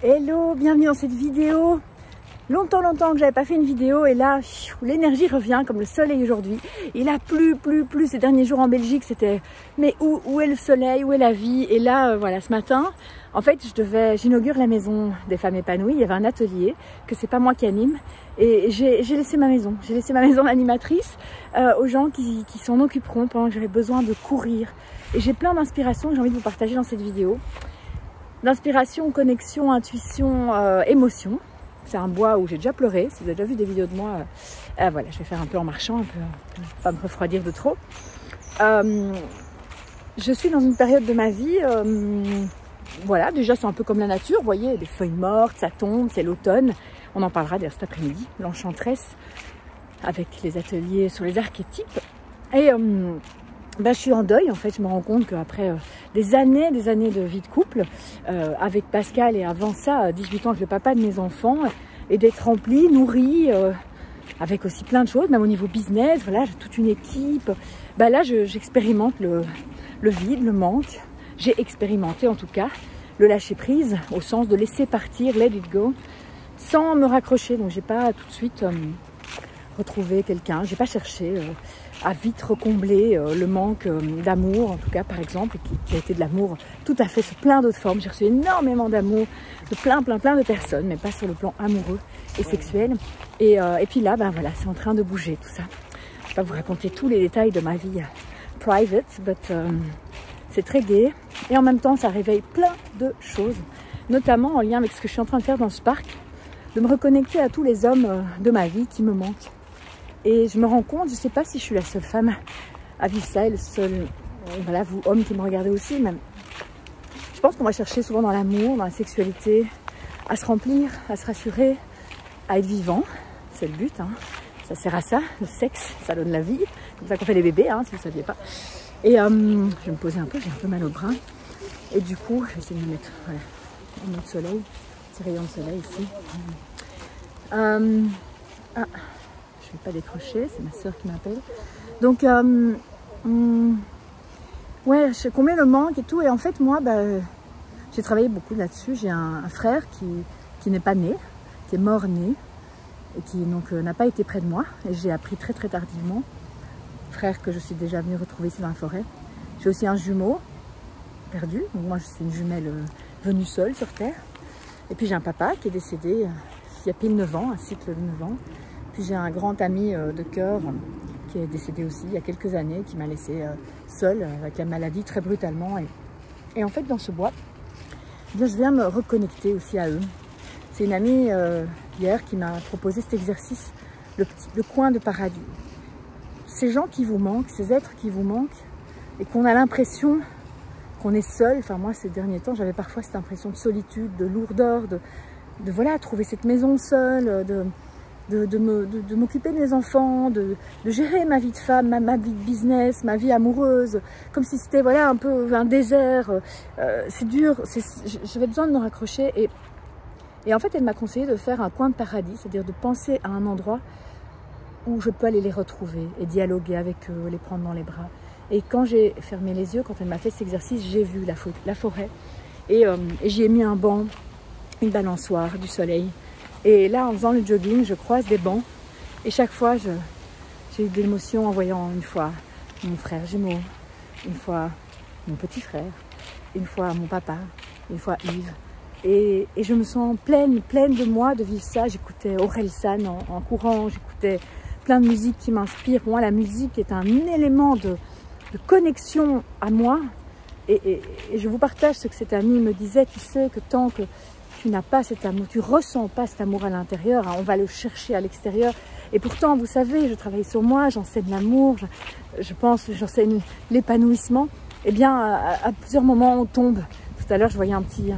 Hello, bienvenue dans cette vidéo. Longtemps que j'avais pas fait une vidéo et là, l'énergie revient comme le soleil aujourd'hui. Il a plu ces derniers jours en Belgique, c'était mais où est le soleil, où est la vie? Et là, voilà, ce matin, en fait, j'inaugure la maison des femmes épanouies. Il y avait un atelier que c'est pas moi qui anime et j'ai laissé ma maison. J'ai laissé ma maison d'animatrice aux gens qui s'en occuperont pendant que j'avais besoin de courir. Et j'ai plein d'inspirations que j'ai envie de vous partager dans cette vidéo. D'inspiration, connexion, intuition, émotion. C'est un bois où j'ai déjà pleuré. Si vous avez déjà vu des vidéos de moi, voilà, je vais faire un peu en marchant, un peu, pas me refroidir de trop. Je suis dans une période de ma vie, voilà, déjà c'est un peu comme la nature, vous voyez, des feuilles mortes, ça tombe, c'est l'automne. On en parlera d'ailleurs cet après-midi, l'enchanteresse, avec les ateliers sur les archétypes. Et je suis en deuil, en fait, je me rends compte qu'après des années de vie de couple, avec Pascal et avant ça, 18 ans avec le papa de mes enfants, et d'être remplie, nourrie, avec aussi plein de choses, même au niveau business, voilà, j'ai toute une équipe. Là, j'expérimente le vide, le manque. J'ai expérimenté en tout cas le lâcher prise, au sens de laisser partir, let it go, sans me raccrocher. Donc, j'ai pas tout de suite retrouvé quelqu'un, j'ai pas cherché à vite recombler le manque d'amour, en tout cas par exemple, qui a été de l'amour tout à fait sous plein d'autres formes. J'ai reçu énormément d'amour de plein de personnes, mais pas sur le plan amoureux et sexuel. Et puis là, voilà, c'est en train de bouger tout ça. Je ne vais pas vous raconter tous les détails de ma vie private, but c'est très gai. Et en même temps, ça réveille plein de choses, notamment en lien avec ce que je suis en train de faire dans ce parc, de me reconnecter à tous les hommes de ma vie qui me manquent. Et je me rends compte, je ne sais pas si je suis la seule femme à vivre ça et le seul, voilà, vous hommes qui me regardez aussi, même. Je pense qu'on va chercher souvent dans l'amour, dans la sexualité, à se remplir, à se rassurer, à être vivant. C'est le but, hein. Ça sert à ça, le sexe, ça donne la vie. Comme ça qu'on fait les bébés, hein, si vous ne saviez pas. Et je vais me poser un peu, j'ai un peu mal au bras. Et du coup, je vais essayer de me mettre voilà, en mode soleil, petit rayon de soleil ici. Je ne vais pas décrocher, c'est ma soeur qui m'appelle. Donc, ouais, combien le manque et tout. Et en fait, moi, j'ai travaillé beaucoup là-dessus. J'ai un frère qui n'est pas né, qui est mort-né, et qui donc n'a pas été près de moi. Et j'ai appris très tardivement. Frère que je suis déjà venue retrouver ici dans la forêt. J'ai aussi un jumeau perdu. Donc moi, je suis une jumelle venue seule sur Terre. Et puis j'ai un papa qui est décédé il y a pile 9 ans, un cycle de 9 ans. Puis j'ai un grand ami de cœur qui est décédé aussi il y a quelques années, qui m'a laissée seule avec la maladie très brutalement. Et en fait, dans ce bois, je viens me reconnecter aussi à eux. C'est une amie hier qui m'a proposé cet exercice, le coin de paradis. Ces gens qui vous manquent, ces êtres qui vous manquent, et qu'on a l'impression qu'on est seul. Enfin moi, ces derniers temps, j'avais parfois cette impression de solitude, de lourdeur, de voilà, trouver cette maison seule, de m'occuper de mes enfants, de gérer ma vie de femme, ma vie de business, ma vie amoureuse, comme si c'était voilà, un peu un désert. C'est dur, j'avais besoin de me raccrocher. Et en fait, elle m'a conseillé de faire un coin de paradis, c'est-à-dire de penser à un endroit où je peux aller les retrouver et dialoguer avec eux, les prendre dans les bras. Et quand j'ai fermé les yeux, quand elle m'a fait cet exercice, j'ai vu la forêt. Et j'y ai mis un banc, une balançoire, du soleil. Et là, en faisant le jogging, je croise des bancs. Et chaque fois, j'ai eu de l'émotion en voyant une fois mon frère jumeau, une fois mon petit frère, une fois mon papa, une fois Yves. Et je me sens pleine de moi de vivre ça. J'écoutais Orelsan en courant, j'écoutais plein de musique qui m'inspire. Pour moi, la musique est un élément de connexion à moi. Et je vous partage ce que cet ami me disait. Tu sais que tant que tu n'as pas cet amour, tu ressens pas cet amour à l'intérieur, hein, on va le chercher à l'extérieur. Et pourtant, vous savez, je travaille sur moi, j'enseigne l'amour, j'enseigne l'épanouissement. Eh bien, à plusieurs moments, on tombe. Tout à l'heure, je voyais un petit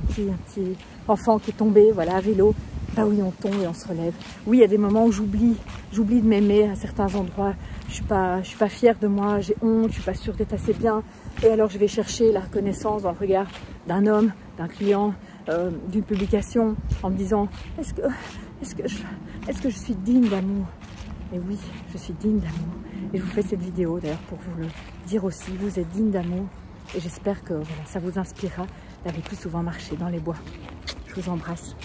enfant qui est tombé, voilà, à vélo. Bah oui, on tombe et on se relève. Oui, il y a des moments où j'oublie de m'aimer à certains endroits. Je suis pas fière de moi, j'ai honte, je suis pas sûre d'être assez bien. Et alors, je vais chercher la reconnaissance dans le regard d'un homme, d'un client, d'une publication, en me disant est-ce que je suis digne d'amour? Et oui, je suis digne d'amour. Et je vous fais cette vidéo d'ailleurs pour vous le dire aussi. Vous êtes digne d'amour et j'espère que voilà, ça vous inspirera d'aller plus souvent marcher dans les bois. Je vous embrasse.